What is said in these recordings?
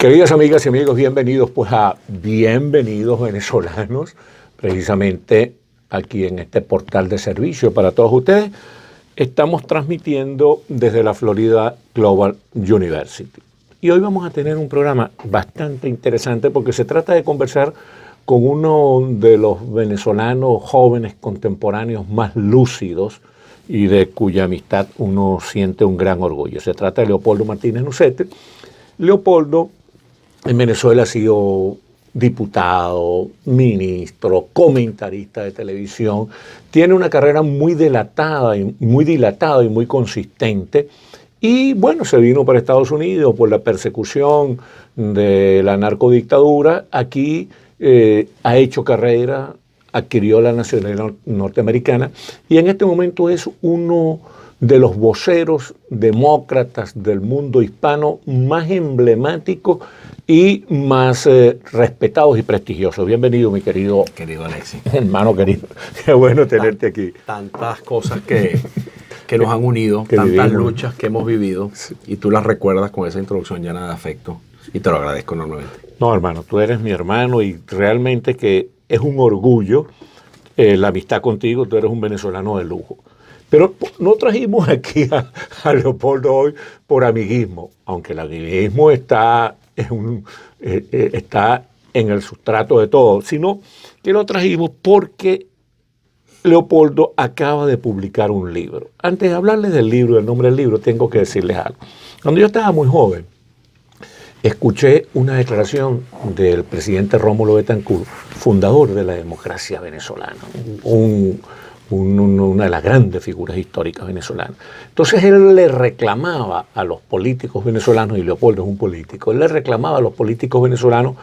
Queridas amigas y amigos, bienvenidos pues a Bienvenidos Venezolanos, precisamente aquí en este portal de servicio para todos ustedes. Estamos transmitiendo desde la Florida Global University. Y hoy vamos a tener un programa bastante interesante porque se trata de conversar con uno de los venezolanos jóvenes contemporáneos más lúcidos y de cuya amistad uno siente un gran orgullo. Se trata de Leopoldo Martínez Nucete. Leopoldo en Venezuela ha sido diputado, ministro, comentarista de televisión. Tiene una carrera muy dilatada y muy consistente. Y bueno, se vino para Estados Unidos por la persecución de la narcodictadura. Aquí ha hecho carrera, adquirió la nacionalidad norteamericana y en este momento es uno de los voceros demócratas del mundo hispano más emblemáticos y más respetados y prestigiosos. Bienvenido, mi querido Alexis. Hermano querido. Qué bueno tenerte aquí. Tantas cosas que nos han unido, tantas vivimos, luchas que hemos vivido, sí. Y tú las recuerdas con esa introducción llena de afecto. Y te lo agradezco enormemente. No, hermano, tú eres mi hermano y realmente que es un orgullo la amistad contigo. Tú eres un venezolano de lujo. Pero no trajimos aquí a Leopoldo hoy por amiguismo, aunque el amiguismo está en el sustrato de todo, sino que lo trajimos porque Leopoldo acaba de publicar un libro. Antes de hablarles del libro, del nombre del libro, tengo que decirles algo. Cuando yo estaba muy joven, escuché una declaración del presidente Rómulo Betancourt, fundador de la democracia venezolana, una de las grandes figuras históricas venezolanas. Entonces él le reclamaba a los políticos venezolanos, y Leopoldo es un político, él le reclamaba a los políticos venezolanos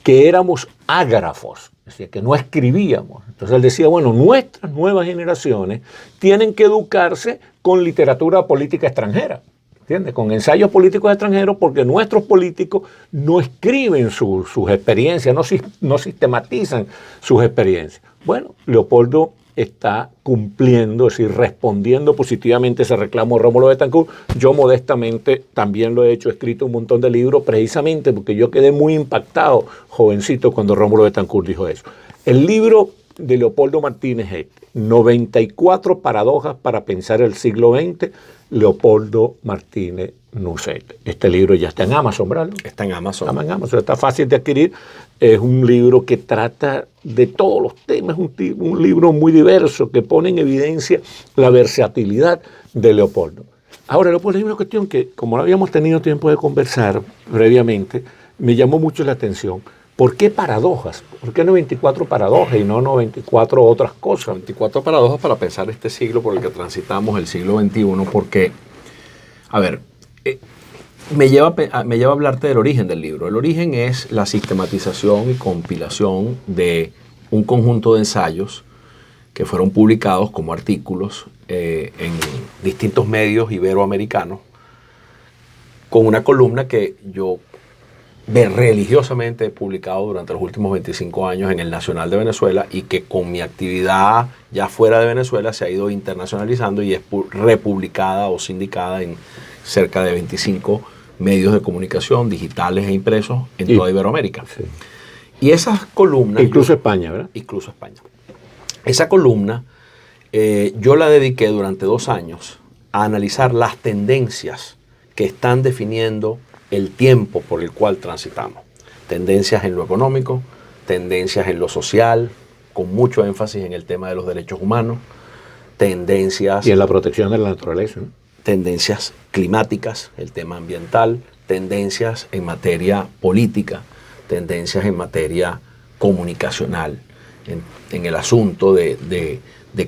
que éramos ágrafos, es decir, que no escribíamos. Entonces él decía, bueno, nuestras nuevas generaciones tienen que educarse con literatura política extranjera, ¿entiendes? Con ensayos políticos extranjeros, porque nuestros políticos no escriben sus experiencias, no sistematizan sus experiencias. Bueno, Leopoldo está cumpliendo, es decir, respondiendo positivamente a ese reclamo de Rómulo Betancourt. Yo modestamente también lo he hecho, he escrito un montón de libros precisamente porque yo quedé muy impactado, jovencito, cuando Rómulo Betancourt dijo eso. El libro de Leopoldo Martínez es 94 paradojas para pensar el siglo XX, Leopoldo Martínez Nucete. Este libro ya está en Amazon, ¿verdad? Está en Amazon. Está en Amazon, está fácil de adquirir. Es un libro que trata de todos los temas, un libro muy diverso que pone en evidencia la versatilidad de Leopoldo. Ahora, Leopoldo, hay una cuestión que, como no habíamos tenido tiempo de conversar previamente, me llamó mucho la atención. ¿Por qué paradojas? ¿Por qué no 24 paradojas y no 24 otras cosas? 24 paradojas para pensar este siglo por el que transitamos, el siglo XXI, porque, a ver, me lleva a hablarte del origen del libro. El origen es la sistematización y compilación de un conjunto de ensayos que fueron publicados como artículos en distintos medios iberoamericanos, con una columna que yo religiosamente he publicado durante los últimos 25 años en el Nacional de Venezuela y que con mi actividad ya fuera de Venezuela se ha ido internacionalizando y es republicada o sindicada en cerca de 25 medios de comunicación digitales e impresos en toda Iberoamérica. Sí. Y esas columnas... Incluso España, ¿verdad? Incluso España. Esa columna yo la dediqué durante 2 años a analizar las tendencias que están definiendo el tiempo por el cual transitamos. Tendencias en lo económico, tendencias en lo social, con mucho énfasis en el tema de los derechos humanos, tendencias... Y en la protección de la naturaleza, ¿no? Tendencias climáticas, el tema ambiental, tendencias en materia política, tendencias en materia comunicacional, en el asunto de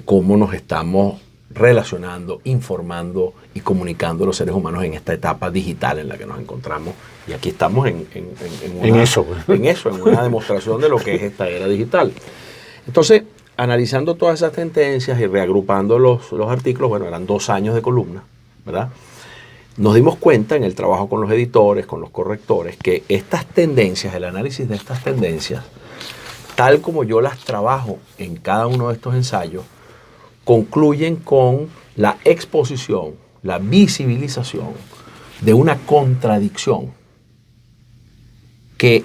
cómo nos estamos relacionando, informando y comunicando los seres humanos en esta etapa digital en la que nos encontramos. Y aquí estamos en una demostración de lo que es esta era digital. Entonces, analizando todas esas tendencias y reagrupando los artículos, bueno, eran 2 años de columna, ¿verdad? Nos dimos cuenta en el trabajo con los editores, con los correctores, que estas tendencias, el análisis de estas tendencias, tal como yo las trabajo en cada uno de estos ensayos, concluyen con la exposición, la visibilización de una contradicción. ¿Qué quiere decir esto? Que que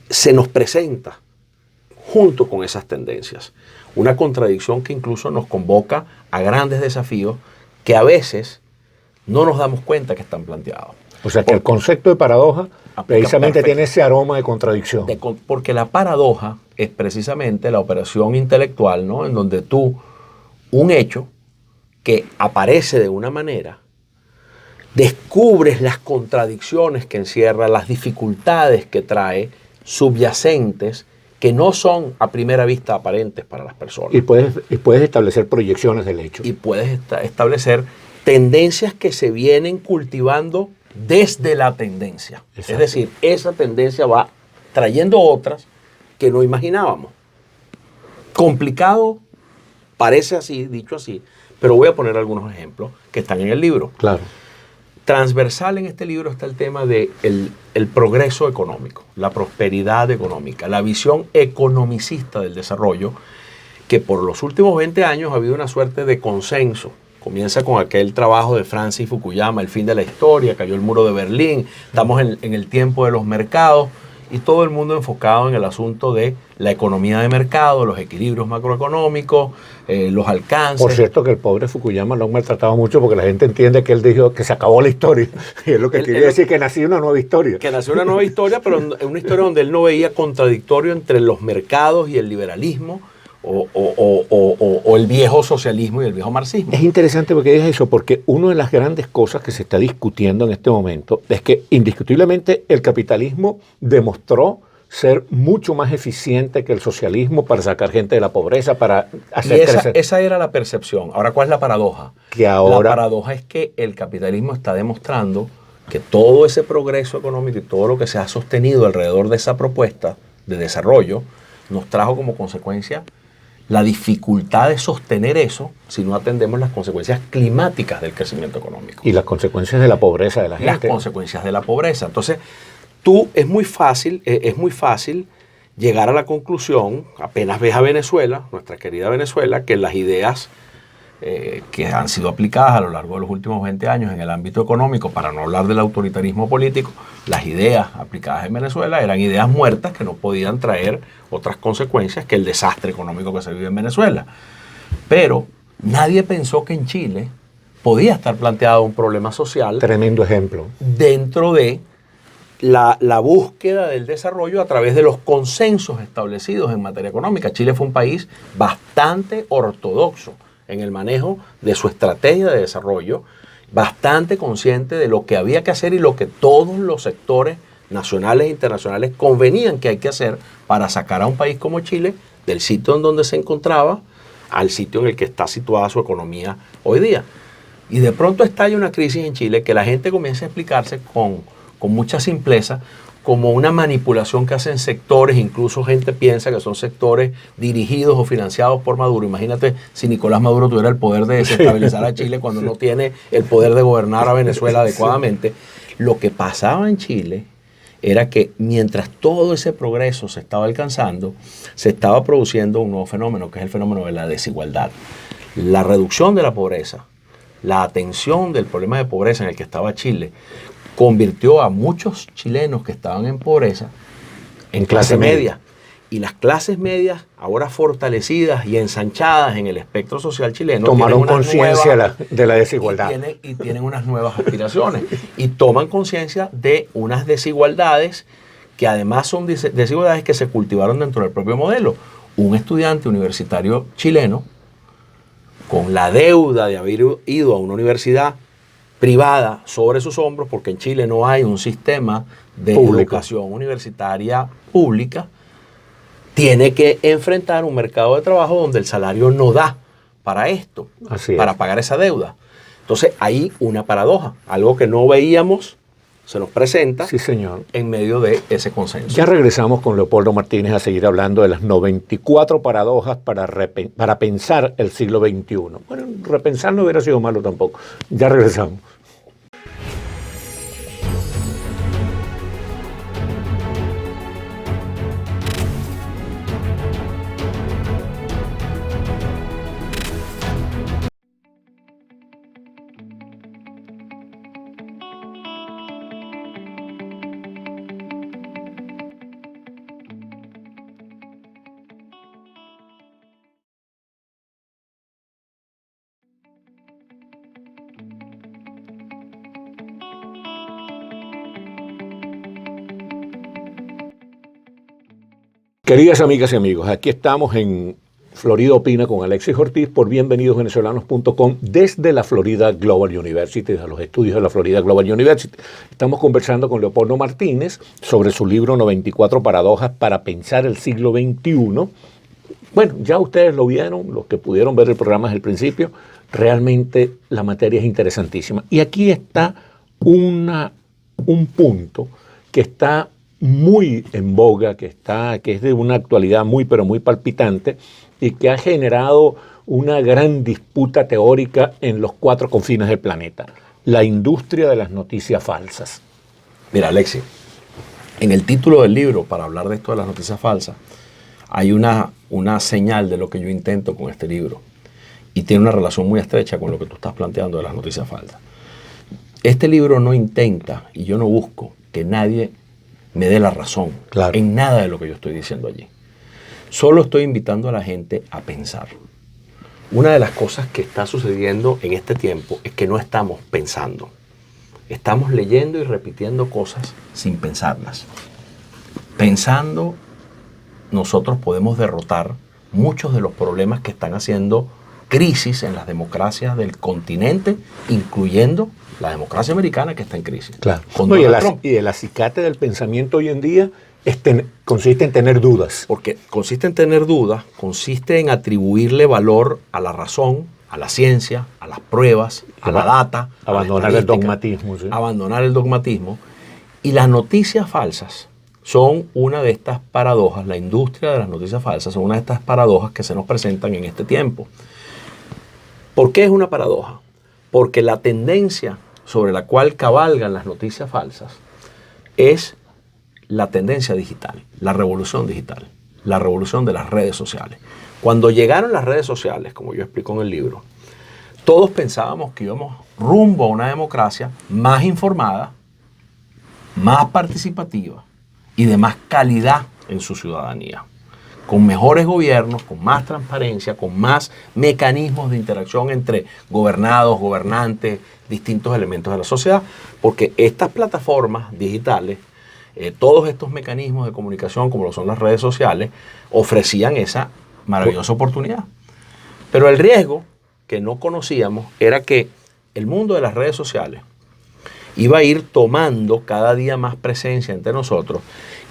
se nos presenta junto con esas tendencias. Una contradicción que incluso nos convoca a grandes desafíos que a veces no nos damos cuenta que están planteados. O sea que el concepto de paradoja precisamente tiene ese aroma de contradicción. Porque la paradoja es precisamente la operación intelectual, ¿no? En donde un hecho que aparece de una manera, descubres las contradicciones que encierra, las dificultades que trae, subyacentes, que no son a primera vista aparentes para las personas. Y puedes establecer proyecciones del hecho. Y puedes establecer tendencias que se vienen cultivando desde la tendencia. Exacto. Es decir, esa tendencia va trayendo otras que no imaginábamos. Complicado, parece así, dicho así, pero voy a poner algunos ejemplos que están en el libro. Claro. Transversal en este libro está el tema de el progreso económico, la prosperidad económica, la visión economicista del desarrollo, que por los últimos 20 años ha habido una suerte de consenso. Comienza con aquel trabajo de Francis Fukuyama, El fin de la historia, cayó el muro de Berlín, estamos en el tiempo de los mercados y todo el mundo enfocado en el asunto de la economía de mercado, los equilibrios macroeconómicos, los alcances. Por cierto que el pobre Fukuyama lo han maltratado mucho porque la gente entiende que él dijo que se acabó la historia. Y es lo que quiere decir que nació una nueva historia. Que nació una nueva historia, pero una historia donde él no veía contradictorio entre los mercados y el liberalismo, o el viejo socialismo y el viejo marxismo. Es interesante porque dices eso, porque una de las grandes cosas que se está discutiendo en este momento es que indiscutiblemente el capitalismo demostró ser mucho más eficiente que el socialismo para sacar gente de la pobreza, para hacer crecer. Esa era la percepción. Ahora, ¿cuál es la paradoja? La paradoja es que el capitalismo está demostrando que todo ese progreso económico y todo lo que se ha sostenido alrededor de esa propuesta de desarrollo nos trajo como consecuencia la dificultad de sostener eso si no atendemos las consecuencias climáticas del crecimiento económico. Y las consecuencias de la pobreza de la gente. Las consecuencias de la pobreza. Entonces, es muy fácil llegar a la conclusión, apenas ves a Venezuela, nuestra querida Venezuela, que las ideas que han sido aplicadas a lo largo de los últimos 20 años en el ámbito económico, para no hablar del autoritarismo político, las ideas aplicadas en Venezuela eran ideas muertas que no podían traer otras consecuencias que el desastre económico que se vive en Venezuela. Pero nadie pensó que en Chile podía estar planteado un problema social. Tremendo ejemplo. Dentro de la búsqueda del desarrollo a través de los consensos establecidos en materia económica. Chile fue un país bastante ortodoxo en el manejo de su estrategia de desarrollo, bastante consciente de lo que había que hacer y lo que todos los sectores nacionales e internacionales convenían que hay que hacer para sacar a un país como Chile del sitio en donde se encontraba al sitio en el que está situada su economía hoy día. Y de pronto estalla una crisis en Chile que la gente comienza a explicarse con mucha simpleza como una manipulación que hacen sectores, incluso gente piensa que son sectores dirigidos o financiados por Maduro. Imagínate si Nicolás Maduro tuviera el poder de desestabilizar a Chile cuando no tiene el poder de gobernar a Venezuela adecuadamente. Lo que pasaba en Chile era que mientras todo ese progreso se estaba alcanzando, se estaba produciendo un nuevo fenómeno, que es el fenómeno de la desigualdad. La reducción de la pobreza, la atención del problema de pobreza en el que estaba Chile, convirtió a muchos chilenos que estaban en pobreza en clase media. Y las clases medias, ahora fortalecidas y ensanchadas en el espectro social chileno, tomaron conciencia de la desigualdad. Y tienen unas nuevas aspiraciones. Y toman conciencia de unas desigualdades que además son desigualdades que se cultivaron dentro del propio modelo. Un estudiante universitario chileno, con la deuda de haber ido a una universidad privada sobre sus hombros, porque en Chile no hay un sistema de educación universitaria pública, tiene que enfrentar un mercado de trabajo donde el salario no da para esto, para pagar esa deuda. Entonces hay una paradoja, algo que no veíamos, se nos presenta en medio de ese consenso. Ya regresamos con Leopoldo Martínez a seguir hablando de las 94 paradojas para pensar el siglo XXI. Bueno, repensar no hubiera sido malo tampoco. Ya regresamos. Queridas amigas y amigos, aquí estamos en Florida Opina con Alexis Ortiz por bienvenidosvenezolanos.com desde la Florida Global University, desde los estudios de la Florida Global University. Estamos conversando con Leopoldo Martínez sobre su libro 94 paradojas para pensar el siglo XXI. Bueno, ya ustedes lo vieron, los que pudieron ver el programa desde el principio, realmente la materia es interesantísima. Y aquí está un punto que está muy en boga, que es de una actualidad muy, pero muy palpitante y que ha generado una gran disputa teórica en los 4 confines del planeta: la industria de las noticias falsas. Mira, Alexis, en el título del libro, para hablar de esto de las noticias falsas, hay una señal de lo que yo intento con este libro y tiene una relación muy estrecha con lo que tú estás planteando de las noticias falsas. Este libro no intenta, y yo no busco, que nadie me dé la razón en nada de lo que yo estoy diciendo allí. Solo estoy invitando a la gente a pensar. Una de las cosas que está sucediendo en este tiempo es que no estamos pensando. Estamos leyendo y repitiendo cosas sin pensarlas. Pensando, nosotros podemos derrotar muchos de los problemas que están haciendo crisis en las democracias del continente, incluyendo la democracia americana, que está en crisis. Claro. No, y el acicate del pensamiento hoy en día consiste en tener dudas. Porque consiste en tener dudas, consiste en atribuirle valor a la razón, a la ciencia, a las pruebas, a la data. Abandonar el dogmatismo. ¿Sí? Abandonar el dogmatismo. Y las noticias falsas son una de estas paradojas, la industria de las noticias falsas son una de estas paradojas que se nos presentan en este tiempo. ¿Por qué es una paradoja? Porque la tendencia sobre la cual cabalgan las noticias falsas es la tendencia digital, la revolución digital, la revolución de las redes sociales. Cuando llegaron las redes sociales, como yo explico en el libro, todos pensábamos que íbamos rumbo a una democracia más informada, más participativa y de más calidad en su ciudadanía, con mejores gobiernos, con más transparencia, con más mecanismos de interacción entre gobernados, gobernantes, distintos elementos de la sociedad, porque estas plataformas digitales, todos estos mecanismos de comunicación, como lo son las redes sociales, ofrecían esa maravillosa oportunidad. Pero el riesgo que no conocíamos era que el mundo de las redes sociales iba a ir tomando cada día más presencia entre nosotros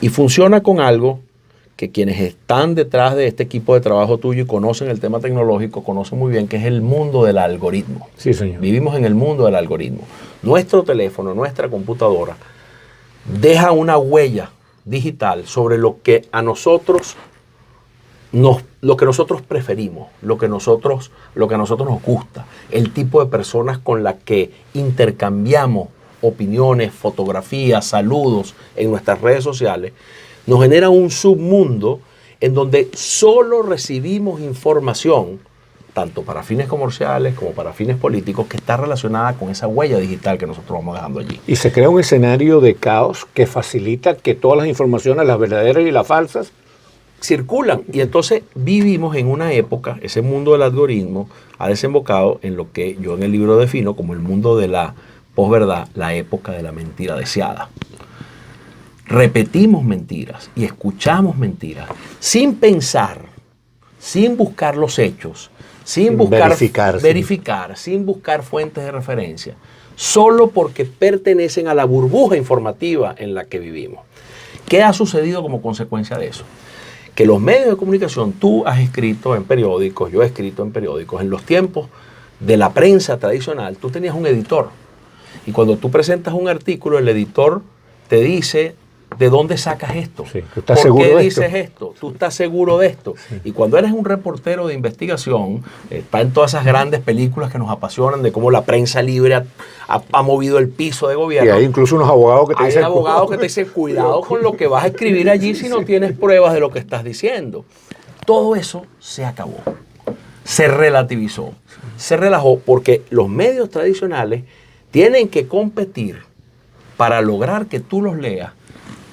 y funciona con algo que quienes están detrás de este equipo de trabajo tuyo y conocen el tema tecnológico, conocen muy bien, que es el mundo del algoritmo. Sí, señor. Vivimos en el mundo del algoritmo. Nuestro teléfono, nuestra computadora, deja una huella digital sobre lo que a nosotros preferimos, lo que a nosotros nos gusta, el tipo de personas con las que intercambiamos opiniones, fotografías, saludos en nuestras redes sociales. Nos genera un submundo en donde solo recibimos información, tanto para fines comerciales como para fines políticos, que está relacionada con esa huella digital que nosotros vamos dejando allí. Y se crea un escenario de caos que facilita que todas las informaciones, las verdaderas y las falsas, circulan. Y entonces vivimos en una época, ese mundo del algoritmo ha desembocado en lo que yo en el libro defino como el mundo de la posverdad, la época de la mentira deseada. Repetimos mentiras y escuchamos mentiras sin pensar, sin buscar los hechos, sin buscar verificar, sin buscar fuentes de referencia, solo porque pertenecen a la burbuja informativa en la que vivimos. ¿Qué ha sucedido como consecuencia de eso? Que los medios de comunicación, tú has escrito en periódicos, yo he escrito en periódicos, en los tiempos de la prensa tradicional, tú tenías un editor. Y cuando tú presentas un artículo, el editor te dice: ¿de dónde sacas esto? Sí, ¿por qué dices esto? ¿Tú estás seguro de esto? Sí. Y cuando eres un reportero de investigación, está en todas esas grandes películas que nos apasionan de cómo la prensa libre ha movido el piso de gobierno. Y hay incluso unos abogados que te dicen, cuidado con lo que vas a escribir allí si no tienes pruebas de lo que estás diciendo. Todo eso se acabó, se relativizó, se relajó, porque los medios tradicionales tienen que competir para lograr que tú los leas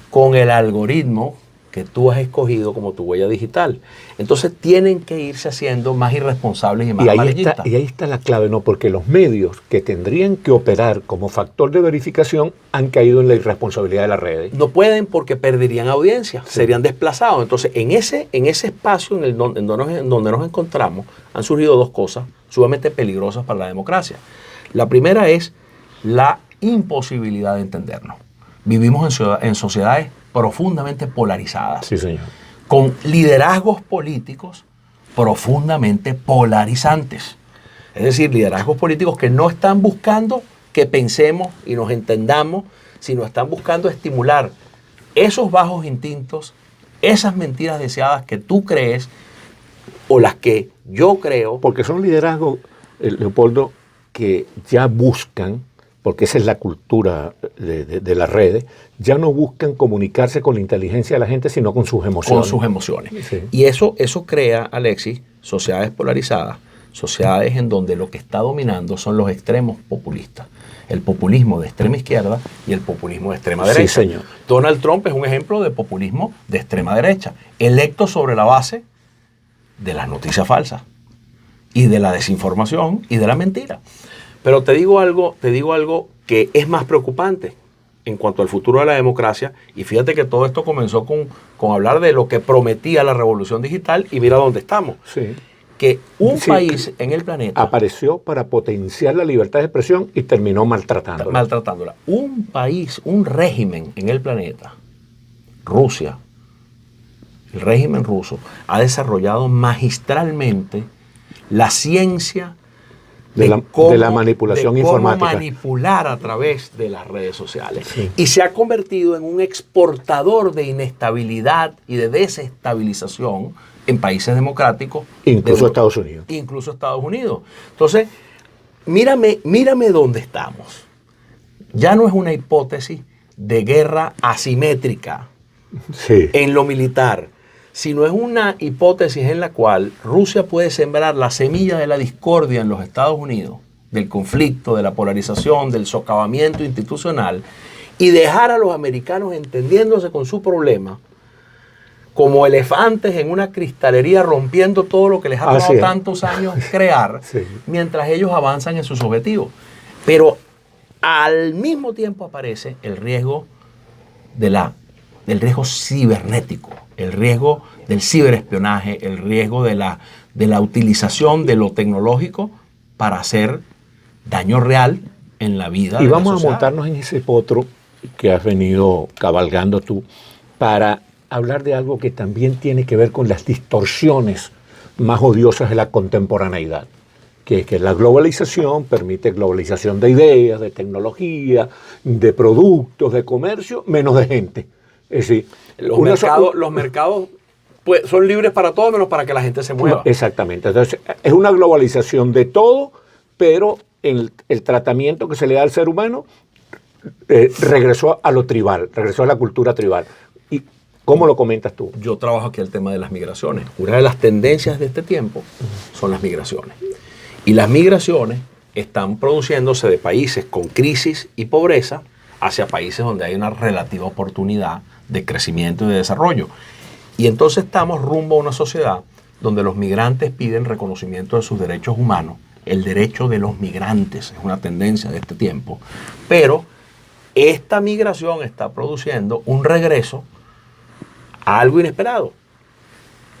con el algoritmo que tú has escogido como tu huella digital. Entonces tienen que irse haciendo más irresponsables y más amarillistas. Y ahí está la clave, ¿no? Porque los medios que tendrían que operar como factor de verificación han caído en la irresponsabilidad de las redes. No pueden porque perderían audiencia, serían desplazados. Entonces, en ese espacio en donde nos encontramos, han surgido dos cosas sumamente peligrosas para la democracia. La primera es la imposibilidad de entendernos. Vivimos en sociedades profundamente polarizadas, Sí, señor. con liderazgos políticos profundamente polarizantes. Es decir, liderazgos políticos que no están buscando que pensemos y nos entendamos, sino están buscando estimular esos bajos instintos, esas mentiras deseadas que tú crees o las que yo creo. Porque son liderazgos, Leopoldo, que ya buscan, porque esa es la cultura de las redes, ya no buscan comunicarse con la inteligencia de la gente, sino con sus emociones. Con sus emociones. Sí. Y eso crea, Alexis, sociedades polarizadas, sociedades en donde lo que está dominando son los extremos populistas. El populismo de extrema izquierda y el populismo de extrema derecha. Sí, señor. Donald Trump es un ejemplo de populismo de extrema derecha, electo sobre la base de las noticias falsas y de la desinformación y de la mentira. Pero te digo algo que es más preocupante en cuanto al futuro de la democracia. Y fíjate que todo esto comenzó con hablar de lo que prometía la revolución digital y mira dónde estamos. Sí. Que un país en el planeta apareció para potenciar la libertad de expresión y terminó maltratándola. Un país, un régimen en el planeta, Rusia, el régimen ruso, ha desarrollado magistralmente la ciencia de la manipulación informática. Cómo manipular a través de las redes sociales. Sí. Y se ha convertido en un exportador de inestabilidad y de desestabilización en países democráticos. Incluso Estados Unidos. Incluso Estados Unidos. Entonces, mírame dónde estamos. Ya no es una hipótesis de guerra asimétrica en lo militar, sino es una hipótesis en la cual Rusia puede sembrar la semilla de la discordia en los Estados Unidos, del conflicto, de la polarización, del socavamiento institucional, y dejar a los americanos entendiéndose con su problema como elefantes en una cristalería rompiendo todo lo que les ha tomado tantos años crear, mientras ellos avanzan en sus objetivos. Pero al mismo tiempo aparece el riesgo del riesgo cibernético, el riesgo del ciberespionaje, el riesgo de la utilización de lo tecnológico para hacer daño real en la vida. Y vamos a montarnos en ese potro que has venido cabalgando tú para hablar de algo que también tiene que ver con las distorsiones más odiosas de la contemporaneidad, que es que la globalización permite globalización de ideas, de tecnología, de productos, de comercio, menos de gente. Es decir, los mercados pues, son libres para todo menos para que la gente se mueva. Exactamente. Entonces, es una globalización de todo, pero el tratamiento que se le da al ser humano regresó a lo tribal, regresó a la cultura tribal. ¿Y cómo lo comentas tú? Yo trabajo aquí el tema de las migraciones. Una de las tendencias de este tiempo son las migraciones. Y las migraciones están produciéndose de países con crisis y pobreza hacia países donde hay una relativa oportunidad de crecimiento y de desarrollo. Y entonces estamos rumbo a una sociedad donde los migrantes piden reconocimiento de sus derechos humanos. El derecho de los migrantes es una tendencia de este tiempo. Pero esta migración está produciendo un regreso a algo inesperado.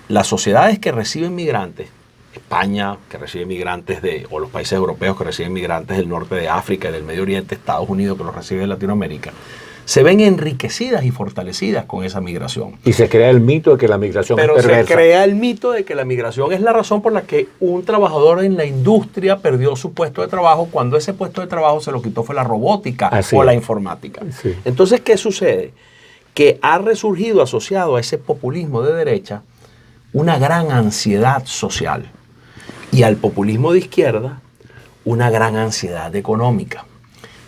Las sociedades que reciben migrantes, España, que recibe migrantes o los países europeos que reciben migrantes del norte de África y del Medio Oriente, Estados Unidos que los recibe de Latinoamérica, se ven enriquecidas y fortalecidas con esa migración. Y se crea el mito de que la migración es perversa. Pero se crea el mito de que la migración es la razón por la que un trabajador en la industria perdió su puesto de trabajo cuando ese puesto de trabajo se lo quitó fue la robótica o la informática. Sí. Entonces, ¿qué sucede? Que ha resurgido asociado a ese populismo de derecha una gran ansiedad social y al populismo de izquierda una gran ansiedad económica.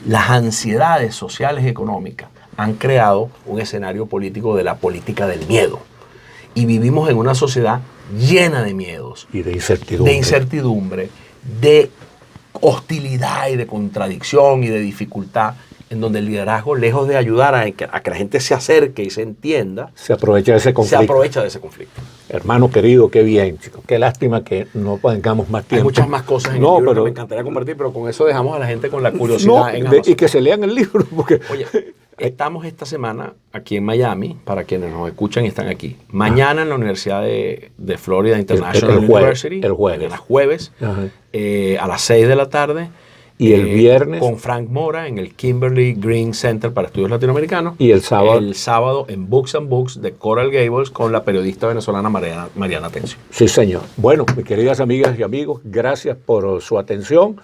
Las ansiedades sociales y económicas han creado un escenario político de la política del miedo. Y vivimos en una sociedad llena de miedos. Y de incertidumbre. De incertidumbre, de hostilidad y de contradicción y de dificultad. en donde el liderazgo, lejos de ayudar a que la gente se acerque y se entienda, se aprovecha de ese conflicto. se aprovecha de ese conflicto. Hermano querido, qué bien, chicos. Qué lástima que no tengamos más tiempo. Hay muchas más cosas en el libro que me encantaría compartir, pero con eso dejamos a la gente con la curiosidad en Amazon. Y que se lean el libro. Porque... Oye, estamos esta semana aquí en Miami, para quienes nos escuchan y están aquí. Mañana en la Universidad de Florida International University. El jueves. Mañana jueves, a las 6 de la tarde. Y el viernes. Con Frank Mora en el Kimberly Green Center para Estudios Latinoamericanos. Y el sábado. El sábado en Books and Books de Coral Gables con la periodista venezolana Mariana Atencio. Sí, señor. Bueno, mis queridas amigas y amigos, gracias por su atención.